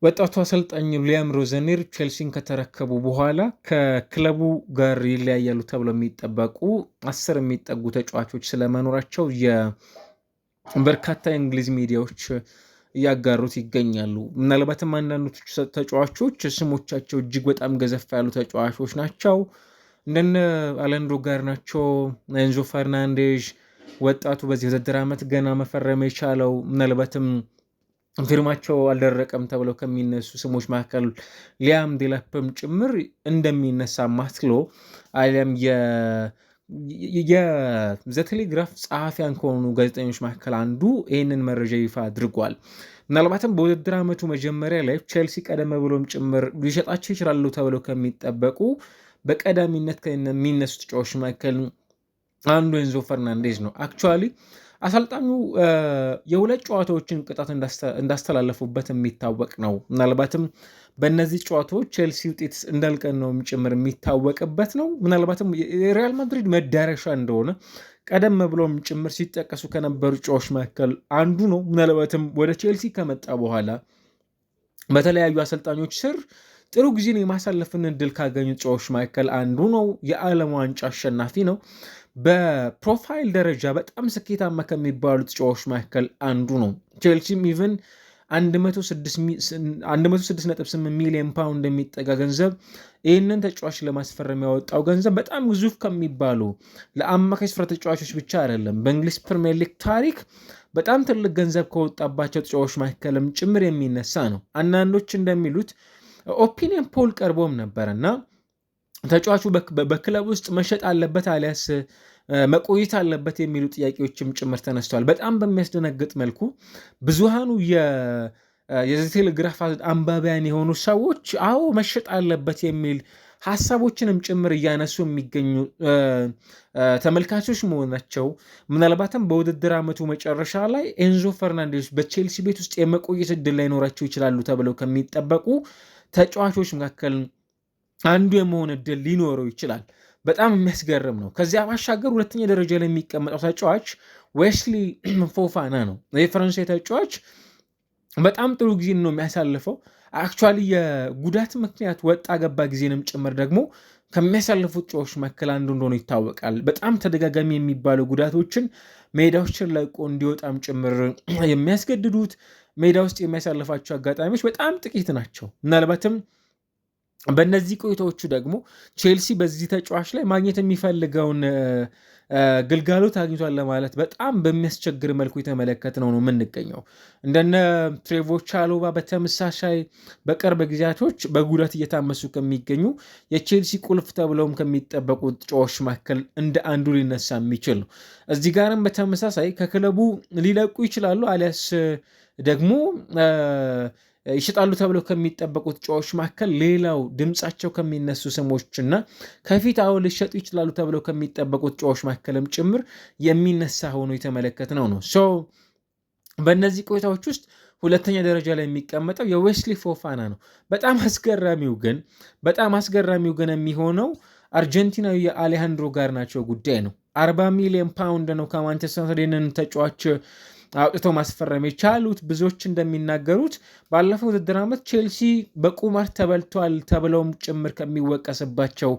ወጣቱ አሰልጣኝ ሊያም ሮዘኒር ቼልሲን ከተረከቡ በኋላ ከክለቡ ጋር ይለያያሉ ተብለው የሚጠበቁ 10 የሚጠጉ ተጫዋቾች ስለመኖራቸው የበርካታ የእንግሊዝ ሚዲያዎች እያጋሩት ይገኛሉ። ምናልባትም አንዳንዶቹ ተጫዋቾች ስሞቻቸው እጅግ በጣም ገዘፍ ያሉ ተጫዋቾች ናቸው። እንደነ አለንድሮ ጋርናቾ፣ ኤንዞ ፈርናንዴዥ፣ ወጣቱ በዚህ ውድድር ዓመት ገና መፈረም የቻለው ምናልባትም ፊርማቸው አልደረቀም ተብለው ከሚነሱ ስሞች መካከል ሊያም ዴላፕም ጭምር እንደሚነሳ ማትሎ አሊያም የዘቴሌግራፍ ጸሐፊያን ከሆኑ ጋዜጠኞች መካከል አንዱ ይህንን መረጃ ይፋ አድርጓል። ምናልባትም በውድድር ዓመቱ መጀመሪያ ላይ ቼልሲ ቀደም ብሎም ጭምር ሊሸጣቸው ይችላሉ ተብለው ከሚጠበቁ በቀዳሚነት ከሚነሱ ተጫዋቾች መካከል አንዱ ኤንዞ ፈርናንዴዝ ነው። አክቹዋሊ አሰልጣኙ የሁለት ጨዋታዎችን ቅጣት እንዳስተላለፉበት የሚታወቅ ነው። ምናልባትም በእነዚህ ጨዋታዎች ቼልሲ ውጤት እንዳልቀን ነው ጭምር የሚታወቅበት ነው። ምናልባትም የሪያል ማድሪድ መዳረሻ እንደሆነ ቀደም ብሎም ጭምር ሲጠቀሱ ከነበሩ ጨዋታዎች መካከል አንዱ ነው። ምናልባትም ወደ ቼልሲ ከመጣ በኋላ በተለያዩ አሰልጣኞች ስር ጥሩ ጊዜን የማሳለፍን እድል ካገኙ ጨዋታዎች መካከል አንዱ ነው። የዓለም ዋንጫ አሸናፊ ነው። በፕሮፋይል ደረጃ በጣም ስኬታማ ከሚባሉት ተጫዋቾች መካከል አንዱ ነው። ቼልሲም ኢቨን 106.8 ሚሊዮን ፓውንድ የሚጠጋ ገንዘብ ይህንን ተጫዋች ለማስፈረም ያወጣው ገንዘብ በጣም ግዙፍ ከሚባሉ ለአማካይ ስፍራ ተጫዋቾች ብቻ አይደለም፣ በእንግሊዝ ፕሪሚየር ሊግ ታሪክ በጣም ትልቅ ገንዘብ ከወጣባቸው ተጫዋቾች መካከልም ጭምር የሚነሳ ነው። አንዳንዶች እንደሚሉት ኦፒኒየን ፖል ቀርቦም ነበር እና ተጫዋቹ በክለብ ውስጥ መሸጥ አለበት አሊያስ መቆየት አለበት የሚሉ ጥያቄዎችም ጭምር ተነስተዋል። በጣም በሚያስደነግጥ መልኩ ብዙሃኑ የቴሌግራፍ አንባቢያን የሆኑ ሰዎች አዎ መሸጥ አለበት የሚል ሀሳቦችንም ጭምር እያነሱ የሚገኙ ተመልካቾች መሆናቸው ምናልባትም በውድድር ዓመቱ መጨረሻ ላይ ኤንዞ ፈርናንዴዝ በቼልሲ ቤት ውስጥ የመቆየት እድል ላይኖራቸው ይችላሉ ተብለው ከሚጠበቁ ተጫዋቾች መካከል አንዱ የመሆን እድል ሊኖረው ይችላል። በጣም የሚያስገርም ነው። ከዚያ ባሻገር ሁለተኛ ደረጃ ላይ የሚቀመጠው ተጫዋች ዌስሊ ፎፋና ነው። የፈረንሳይ ተጫዋች በጣም ጥሩ ጊዜ ነው የሚያሳልፈው። አክቹዋሊ የጉዳት ምክንያት ወጣ ገባ ጊዜንም ጭምር ደግሞ ከሚያሳልፉት ተጫዋቾች መካከል አንዱ እንደሆነ ይታወቃል። በጣም ተደጋጋሚ የሚባሉ ጉዳቶችን ሜዳዎችን ለቆ እንዲወጣም ጭምር የሚያስገድዱት ሜዳ ውስጥ የሚያሳልፋቸው አጋጣሚዎች በጣም ጥቂት ናቸው። ምናልባትም በእነዚህ ቆይታዎቹ ደግሞ ቼልሲ በዚህ ተጫዋች ላይ ማግኘት የሚፈልገውን ግልጋሎት አግኝቷል ለማለት በጣም በሚያስቸግር መልኩ የተመለከትነው ነው የምንገኘው። እንደነ ትሬቮር ቻሎባ በተመሳሳይ በቅርብ ጊዜያቶች በጉዳት እየታመሱ ከሚገኙ የቼልሲ ቁልፍ ተብለውም ከሚጠበቁ ተጫዋቾች መካከል እንደ አንዱ ሊነሳ የሚችል ነው። እዚህ ጋርም በተመሳሳይ ከክለቡ ሊለቁ ይችላሉ አሊያስ ደግሞ ይሸጣሉ ተብለው ከሚጠበቁት ተጫዋቾች መካከል ሌላው ድምጻቸው ከሚነሱ ስሞች እና ከፊት አሁን ሊሸጡ ይችላሉ ተብለው ከሚጠበቁት ተጫዋቾች መካከልም ጭምር የሚነሳ ሆኖ የተመለከትነው ነው። በእነዚህ ቆይታዎች ውስጥ ሁለተኛ ደረጃ ላይ የሚቀመጠው የዌስሊ ፎፋና ነው። በጣም አስገራሚው ግን የሚሆነው አርጀንቲናዊ የአሌሃንድሮ ጋርናቾ ጉዳይ ነው። 40 ሚሊዮን ፓውንድ ነው ከማንቸስተር ዩናይትድ ተጫዋች አውጥተው ማስፈረም የቻሉት። ብዙዎች እንደሚናገሩት ባለፈው ውድድር ዓመት ቼልሲ በቁማር ተበልቷል ተብለውም ጭምር ከሚወቀስባቸው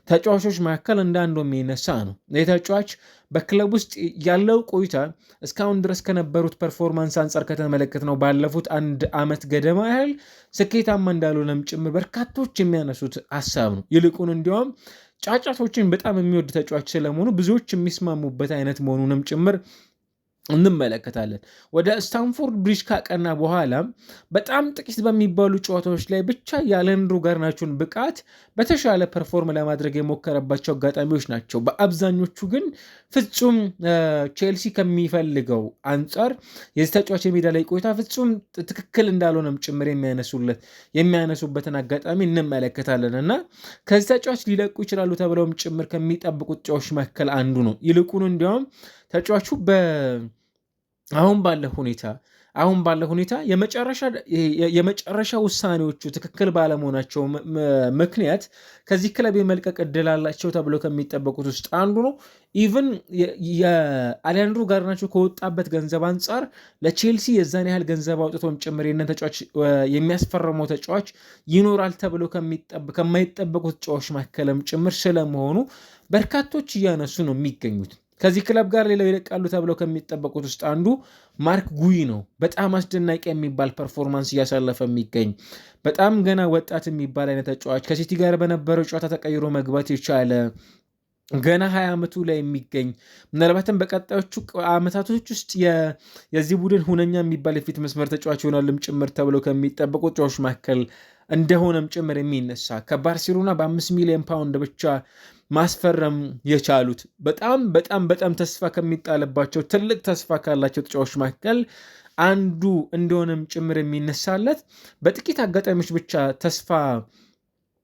ተጫዋቾች መካከል እንዳንዱ የሚነሳ ነው። ይህ ተጫዋች በክለብ ውስጥ ያለው ቆይታ እስካሁን ድረስ ከነበሩት ፐርፎርማንስ አንጻር ከተመለከት ነው ባለፉት አንድ ዓመት ገደማ ያህል ስኬታማ እንዳልሆነም ጭምር በርካቶች የሚያነሱት ሀሳብ ነው። ይልቁን እንዲያውም ጫጫቶችን በጣም የሚወድ ተጫዋች ስለመሆኑ ብዙዎች የሚስማሙበት አይነት መሆኑንም ጭምር እንመለከታለን። ወደ ስታንፎርድ ብሪጅ ካቀና በኋላ በጣም ጥቂት በሚባሉ ጨዋታዎች ላይ ብቻ የአሌሃንድሮ ጋርናቾን ብቃት በተሻለ ፐርፎርም ለማድረግ የሞከረባቸው አጋጣሚዎች ናቸው። በአብዛኞቹ ግን ፍጹም ቼልሲ ከሚፈልገው አንጻር የዚህ ተጫዋች የሜዳ ላይ ቆይታ ፍጹም ትክክል እንዳልሆነም ጭምር የሚያነሱበትን አጋጣሚ እንመለከታለን እና ከዚህ ተጫዋች ሊለቁ ይችላሉ ተብለውም ጭምር ከሚጠብቁት ተጫዋቾች መካከል አንዱ ነው። ይልቁኑ እንዲያውም ተጫዋቹ አሁን ባለ ሁኔታ አሁን ባለው ሁኔታ የመጨረሻ ውሳኔዎቹ ትክክል ባለመሆናቸው ምክንያት ከዚህ ክለብ የመልቀቅ እድል አላቸው ተብሎ ከሚጠበቁት ውስጥ አንዱ ነው። ኢቨን የአሊያንድሮ ጋርናቾ ከወጣበት ገንዘብ አንጻር ለቼልሲ የዛን ያህል ገንዘብ አውጥቶም ጭምር የነን ተጫዋች የሚያስፈርመው ተጫዋች ይኖራል ተብሎ ከማይጠበቁት ተጫዋች መካከልም ጭምር ስለመሆኑ በርካቶች እያነሱ ነው የሚገኙት። ከዚህ ክለብ ጋር ሌላው ይለቃሉ ተብለው ከሚጠበቁት ውስጥ አንዱ ማርክ ጉይ ነው። በጣም አስደናቂ የሚባል ፐርፎርማንስ እያሳለፈ የሚገኝ በጣም ገና ወጣት የሚባል አይነት ተጫዋች ከሲቲ ጋር በነበረው ጨዋታ ተቀይሮ መግባት የቻለ ገና 20 ዓመቱ ላይ የሚገኝ ምናልባትም በቀጣዮቹ ዓመታቶች ውስጥ የዚህ ቡድን ሁነኛ የሚባል የፊት መስመር ተጫዋች ይሆናልም ጭምር ተብለው ከሚጠበቁ ተጫዋቾች መካከል እንደሆነም ጭምር የሚነሳ ከባርሴሎና በ5 ሚሊዮን ፓውንድ ብቻ ማስፈረም የቻሉት በጣም በጣም በጣም ተስፋ ከሚጣልባቸው ትልቅ ተስፋ ካላቸው ተጫዋቾች መካከል አንዱ እንደሆነም ጭምር የሚነሳለት በጥቂት አጋጣሚዎች ብቻ ተስፋ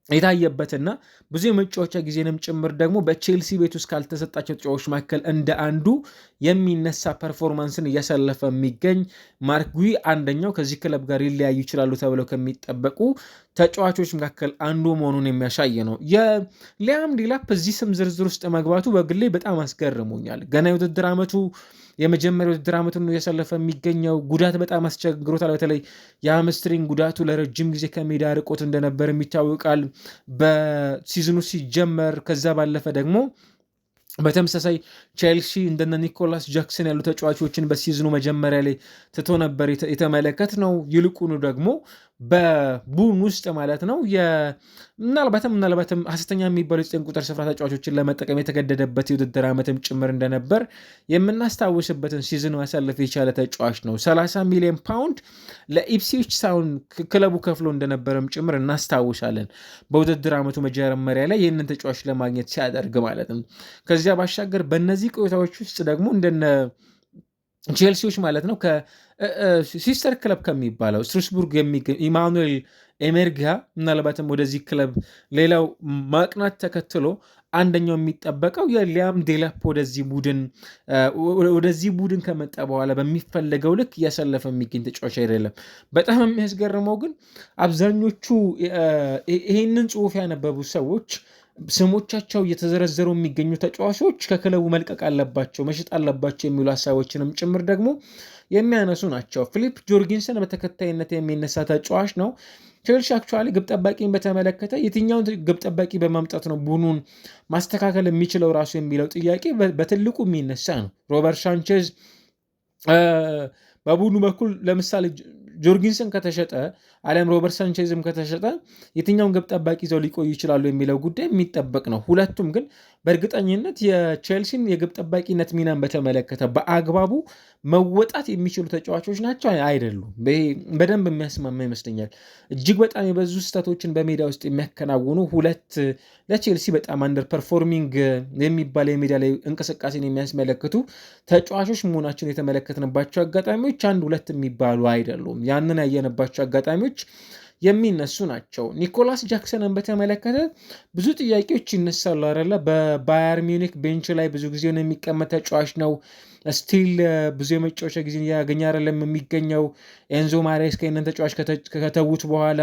የታየበትና ብዙ የመጫወቻ ጊዜንም ጭምር ደግሞ በቼልሲ ቤት ውስጥ ካልተሰጣቸው ተጫዋቾች መካከል እንደ አንዱ የሚነሳ ፐርፎርማንስን እያሳለፈ የሚገኝ ማርክ ጉይ አንደኛው ከዚህ ክለብ ጋር ሊለያዩ ይችላሉ ተብለው ከሚጠበቁ ተጫዋቾች መካከል አንዱ መሆኑን የሚያሳይ ነው። የሊያም ዴላፕ እዚህ ስም ዝርዝር ውስጥ መግባቱ በግሌ በጣም አስገርሞኛል። ገና የውድድር ዓመቱ የመጀመሪያ ውድድር ዓመቱን እያሳለፈ የሚገኘው ጉዳት በጣም አስቸግሮታል። በተለይ የሃምስትሪንግ ጉዳቱ ለረጅም ጊዜ ከሜዳ ርቆት እንደነበር ይታወቃል በሲዝኑ ሲጀመር። ከዛ ባለፈ ደግሞ በተመሳሳይ ቼልሲ እንደነ ኒኮላስ ጃክሰን ያሉ ተጫዋቾችን በሲዝኑ መጀመሪያ ላይ ትቶ ነበር የተመለከት ነው። ይልቁኑ ደግሞ በቡድን ውስጥ ማለት ነው ምናልባትም ሐሰተኛ የሚባሉ 9 ቁጥር ስፍራ ተጫዋቾችን ለመጠቀም የተገደደበት የውድድር ዓመትም ጭምር እንደነበር የምናስታውስበትን ሲዝኑ ያሳለፈ የቻለ ተጫዋች ነው። 30 ሚሊዮን ፓውንድ ለኢፕስዊች ታውን ክለቡ ከፍሎ እንደነበረም ጭምር እናስታውሳለን በውድድር ዓመቱ መጀመሪያ ላይ ይህንን ተጫዋች ለማግኘት ሲያደርግ ማለት ነው። ከዚያ ባሻገር በእነዚህ ቆይታዎች ውስጥ ደግሞ እንደነ ቼልሲዎች ማለት ነው ከሲስተር ክለብ ከሚባለው ስትራስቡርግ የሚገኝ ኢማኑኤል ኤሜርጋ ምናልባትም ወደዚህ ክለብ ሌላው ማቅናት ተከትሎ አንደኛው የሚጠበቀው የሊያም ዴላፕ ወደዚህ ቡድን ከመጣ በኋላ በሚፈለገው ልክ እያሳለፈ የሚገኝ ተጫዋች አይደለም። በጣም የሚያስገርመው ግን አብዛኞቹ ይህንን ጽሑፍ ያነበቡ ሰዎች ስሞቻቸው እየተዘረዘሩ የሚገኙ ተጫዋቾች ከክለቡ መልቀቅ አለባቸው፣ መሸጥ አለባቸው የሚሉ ሀሳቦችንም ጭምር ደግሞ የሚያነሱ ናቸው። ፊሊፕ ጆርጊንሰን በተከታይነት የሚነሳ ተጫዋች ነው። ቼልሲ አክቹዋሊ ግብ ጠባቂን በተመለከተ የትኛውን ግብ ጠባቂ በማምጣት ነው ቡድኑን ማስተካከል የሚችለው ራሱ የሚለው ጥያቄ በትልቁ የሚነሳ ነው። ሮበርት ሳንቼዝ በቡድኑ በኩል ለምሳሌ ጆርጊንሰን ከተሸጠ አሊያም ሮበርት ሳንቼዝም ከተሸጠ የትኛውን ግብ ጠባቂ ይዘው ሊቆዩ ይችላሉ የሚለው ጉዳይ የሚጠበቅ ነው። ሁለቱም ግን በእርግጠኝነት የቼልሲን የግብ ጠባቂነት ሚናን በተመለከተ በአግባቡ መወጣት የሚችሉ ተጫዋቾች ናቸው አይደሉም። በደንብ የሚያስማማ ይመስለኛል። እጅግ በጣም የበዙ ስህተቶችን በሜዳ ውስጥ የሚያከናውኑ ሁለት ለቼልሲ በጣም አንደር ፐርፎርሚንግ የሚባል የሜዳ ላይ እንቅስቃሴን የሚያስመለክቱ ተጫዋቾች መሆናቸውን የተመለከትንባቸው አጋጣሚዎች አንድ ሁለት የሚባሉ አይደሉም። ያንን ያየንባቸው አጋጣሚዎች የሚነሱ ናቸው። ኒኮላስ ጃክሰንን በተመለከተ ብዙ ጥያቄዎች ይነሳሉ አይደለ? በባየር ሚዩኒክ ቤንች ላይ ብዙ ጊዜ የሚቀመጥ ተጫዋች ነው። ስቲል ብዙ የመጫወቻ ጊዜ ያገኘ አይደለም የሚገኘው። ኤንዞ ማሬስካ ይህንን ተጫዋች ከተዉት በኋላ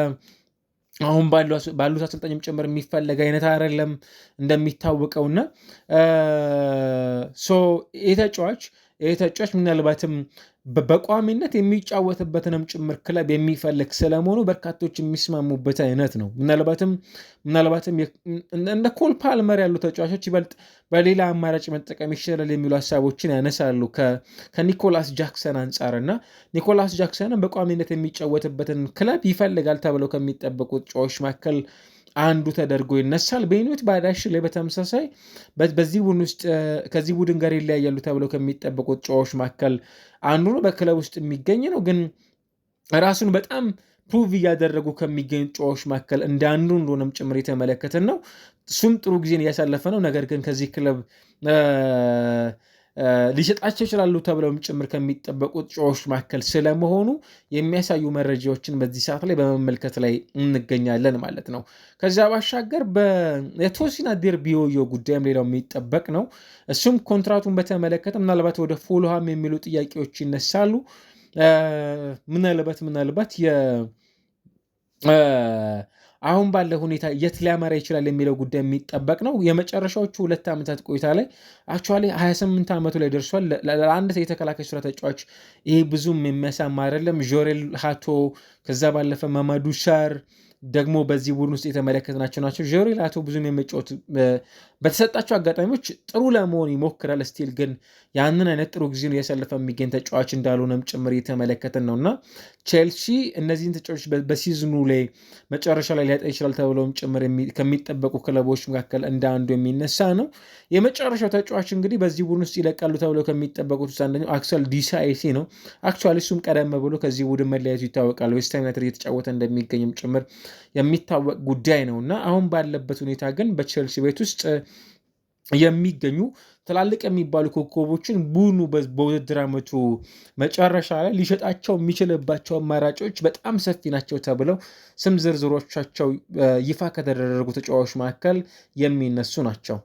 አሁን ባሉት አሰልጣኝም ጭምር የሚፈለግ አይነት አይደለም እንደሚታወቀውና ይህ ተጫዋች ምናልባትም በቋሚነት የሚጫወትበትንም ጭምር ክለብ የሚፈልግ ስለመሆኑ በርካቶች የሚስማሙበት አይነት ነው። ምናልባትም እንደ ኮል ፓልመር ያሉ ተጫዋቾች ይበልጥ በሌላ አማራጭ መጠቀም ይችላል የሚሉ ሀሳቦችን ያነሳሉ ከኒኮላስ ጃክሰን አንጻርና ኒኮላስ ጃክሰንን በቋሚነት የሚጫወትበትን ክለብ ይፈልጋል ተብለው ከሚጠበቁ ተጫዋቾች መካከል አንዱ ተደርጎ ይነሳል። በይኖት ባዳሽ ላይ በተመሳሳይ በዚህ ቡድን ውስጥ ከዚህ ቡድን ጋር ይለያያሉ ተብለው ከሚጠበቁት ተጫዋቾች መካከል አንዱ ነው። በክለብ ውስጥ የሚገኝ ነው፣ ግን ራሱን በጣም ፕሩቭ እያደረጉ ከሚገኙ ተጫዋቾች መካከል እንደ አንዱ እንደሆነም ጭምር የተመለከትን ነው። እሱም ጥሩ ጊዜን እያሳለፈ ነው። ነገር ግን ከዚህ ክለብ ሊሸጣቸው ይችላሉ ተብለውም ጭምር ከሚጠበቁት ተጫዋቾች መካከል ስለመሆኑ የሚያሳዩ መረጃዎችን በዚህ ሰዓት ላይ በመመልከት ላይ እንገኛለን ማለት ነው። ከዚያ ባሻገር የቶሲን አዴርቢዮዮ ጉዳይም ሌላው የሚጠበቅ ነው። እሱም ኮንትራቱን በተመለከተ ምናልባት ወደ ፉልሃም የሚሉ ጥያቄዎች ይነሳሉ። ምናልባት አሁን ባለ ሁኔታ የት ሊያመራ ይችላል የሚለው ጉዳይ የሚጠበቅ ነው። የመጨረሻዎቹ 2 ዓመታት ቆይታ ላይ አክቹዋሊ 28 ዓመቱ ላይ ደርሷል። ለአንድ የተከላካይ ስራ ተጫዋች ይሄ ብዙም የሚያሳማ አይደለም። ጆሬል ሃቶ ከዛ ባለፈ ማማዱ ሳር ደግሞ በዚህ ቡድን ውስጥ የተመለከትናቸው ናቸው። ጆሬል ሃቶ ብዙም የመጫወት በተሰጣቸው አጋጣሚዎች ጥሩ ለመሆን ይሞክራል። ስቲል ግን ያንን አይነት ጥሩ ጊዜን እያሳለፈ የሚገኝ ተጫዋች እንዳልሆነም ጭምር እየተመለከትን ነው እና ቼልሲ እነዚህን ተጫዋቾች በሲዝኑ ላይ መጨረሻ ላይ ሊያጣ ይችላል ተብለውም ጭምር ከሚጠበቁ ክለቦች መካከል እንደ አንዱ የሚነሳ ነው። የመጨረሻው ተጫዋች እንግዲህ በዚህ ቡድን ውስጥ ይለቃሉ ተብለው ከሚጠበቁት ውስጥ አንደኛው አክሰል ዲሳይሲ ነው። አክቹዋሊ እሱም ቀደም ብሎ ከዚህ ቡድን መለያየቱ ይታወቃል። ዌስትሃም ዩናይትድ እየተጫወተ እንደሚገኝም ጭምር የሚታወቅ ጉዳይ ነው እና አሁን ባለበት ሁኔታ ግን በቼልሲ ቤት ውስጥ የሚገኙ ትላልቅ የሚባሉ ኮከቦችን ቡድኑ በውድድር ዓመቱ መጨረሻ ላይ ሊሸጣቸው የሚችልባቸው አማራጮች በጣም ሰፊ ናቸው ተብለው ስም ዝርዝሮቻቸው ይፋ ከተደረጉ ተጫዋቾች መካከል የሚነሱ ናቸው።